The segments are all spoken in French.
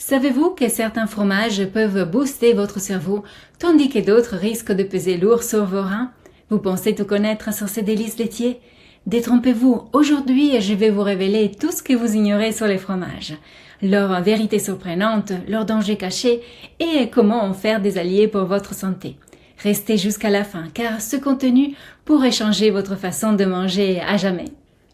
Savez-vous que certains fromages peuvent booster votre cerveau, tandis que d'autres risquent de peser lourd sur vos reins? Vous pensez tout connaître sur ces délices laitiers? Détrompez-vous, aujourd'hui je vais vous révéler tout ce que vous ignorez sur les fromages, leurs vérités surprenantes, leurs dangers cachés et comment en faire des alliés pour votre santé. Restez jusqu'à la fin car ce contenu pourrait changer votre façon de manger à jamais.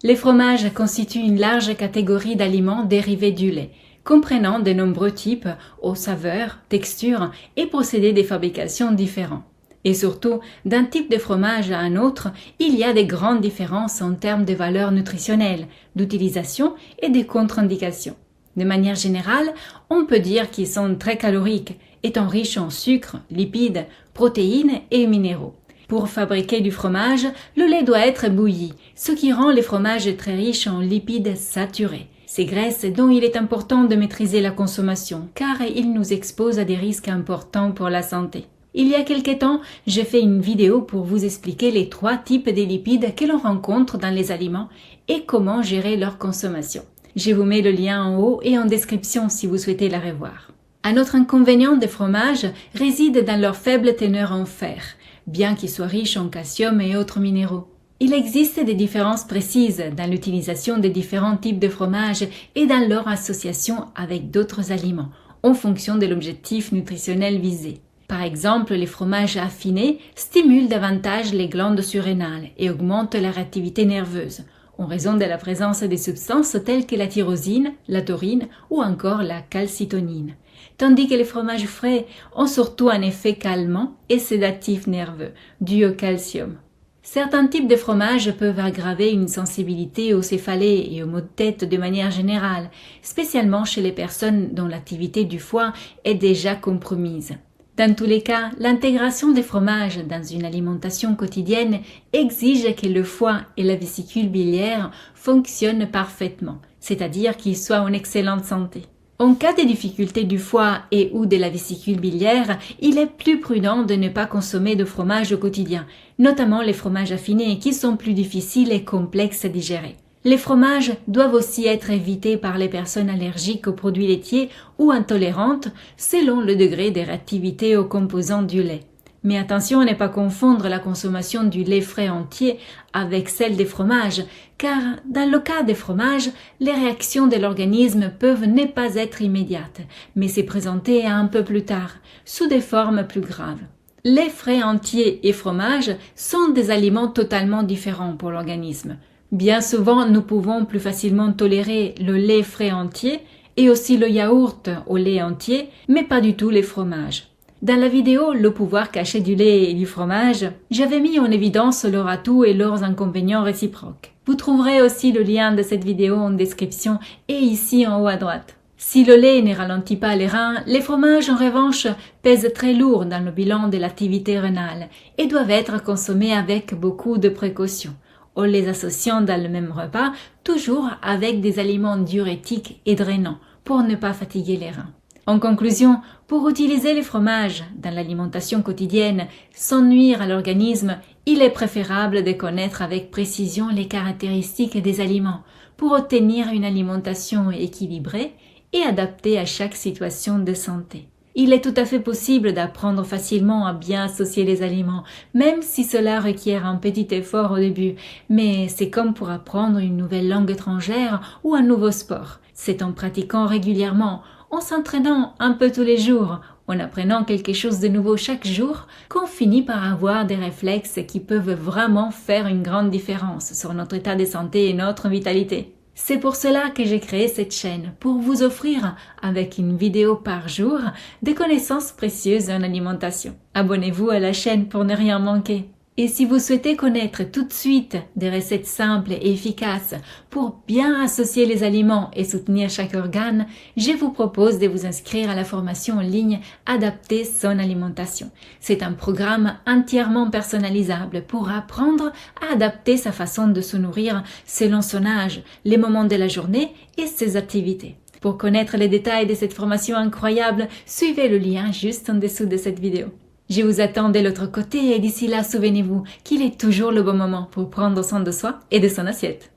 Les fromages constituent une large catégorie d'aliments dérivés du lait, comprenant de nombreux types aux saveurs, textures et procédés de fabrication différents. Et surtout, d'un type de fromage à un autre, il y a de grandes différences en termes de valeurs nutritionnelles, d'utilisation et de contre-indications. De manière générale, on peut dire qu'ils sont très caloriques, étant riches en sucre, lipides, protéines et minéraux. Pour fabriquer du fromage, le lait doit être bouilli, ce qui rend les fromages très riches en lipides saturés. Ces graisses dont il est important de maîtriser la consommation, car ils nous exposent à des risques importants pour la santé. Il y a quelque temps, j'ai fait une vidéo pour vous expliquer les 3 types de lipides que l'on rencontre dans les aliments et comment gérer leur consommation. Je vous mets le lien en haut et en description si vous souhaitez la revoir. Un autre inconvénient des fromages réside dans leur faible teneur en fer, bien qu'ils soient riches en calcium et autres minéraux. Il existe des différences précises dans l'utilisation des différents types de fromages et dans leur association avec d'autres aliments, en fonction de l'objectif nutritionnel visé. Par exemple, les fromages affinés stimulent davantage les glandes surrénales et augmentent la réactivité nerveuse, en raison de la présence des substances telles que la tyrosine, la taurine ou encore la calcitonine. Tandis que les fromages frais ont surtout un effet calmant et sédatif nerveux, dû au calcium. Certains types de fromages peuvent aggraver une sensibilité aux céphalées et aux maux de tête de manière générale, spécialement chez les personnes dont l'activité du foie est déjà compromise. Dans tous les cas, l'intégration des fromages dans une alimentation quotidienne exige que le foie et la vésicule biliaire fonctionnent parfaitement, c'est-à-dire qu'ils soient en excellente santé. En cas de difficulté du foie et ou de la vésicule biliaire, il est plus prudent de ne pas consommer de fromage au quotidien, notamment les fromages affinés qui sont plus difficiles et complexes à digérer. Les fromages doivent aussi être évités par les personnes allergiques aux produits laitiers ou intolérantes selon le degré de réactivité aux composants du lait. Mais attention à ne pas confondre la consommation du lait frais entier avec celle des fromages, car dans le cas des fromages, les réactions de l'organisme peuvent ne pas être immédiates, mais se présenter un peu plus tard, sous des formes plus graves. Lait frais entier et fromage sont des aliments totalement différents pour l'organisme. Bien souvent, nous pouvons plus facilement tolérer le lait frais entier et aussi le yaourt au lait entier, mais pas du tout les fromages. Dans la vidéo « Le pouvoir caché du lait et du fromage », j'avais mis en évidence leurs atouts et leurs inconvénients réciproques. Vous trouverez aussi le lien de cette vidéo en description et ici en haut à droite. Si le lait ne ralentit pas les reins, les fromages en revanche pèsent très lourd dans le bilan de l'activité rénale et doivent être consommés avec beaucoup de précautions, en les associant dans le même repas, toujours avec des aliments diurétiques et drainants pour ne pas fatiguer les reins. En conclusion, pour utiliser les fromages dans l'alimentation quotidienne sans nuire à l'organisme, il est préférable de connaître avec précision les caractéristiques des aliments pour obtenir une alimentation équilibrée et adaptée à chaque situation de santé. Il est tout à fait possible d'apprendre facilement à bien associer les aliments, même si cela requiert un petit effort au début, mais c'est comme pour apprendre une nouvelle langue étrangère ou un nouveau sport. C'est en pratiquant régulièrement, en s'entraînant un peu tous les jours, en apprenant quelque chose de nouveau chaque jour, qu'on finit par avoir des réflexes qui peuvent vraiment faire une grande différence sur notre état de santé et notre vitalité. C'est pour cela que j'ai créé cette chaîne, pour vous offrir, avec une vidéo par jour, des connaissances précieuses en alimentation. Abonnez-vous à la chaîne pour ne rien manquer. Et si vous souhaitez connaître tout de suite des recettes simples et efficaces pour bien associer les aliments et soutenir chaque organe, je vous propose de vous inscrire à la formation en ligne Adapter son alimentation. C'est un programme entièrement personnalisable pour apprendre à adapter sa façon de se nourrir selon son âge, les moments de la journée et ses activités. Pour connaître les détails de cette formation incroyable, suivez le lien juste en dessous de cette vidéo. Je vous attends de l'autre côté et d'ici là, souvenez-vous qu'il est toujours le bon moment pour prendre soin de soi et de son assiette.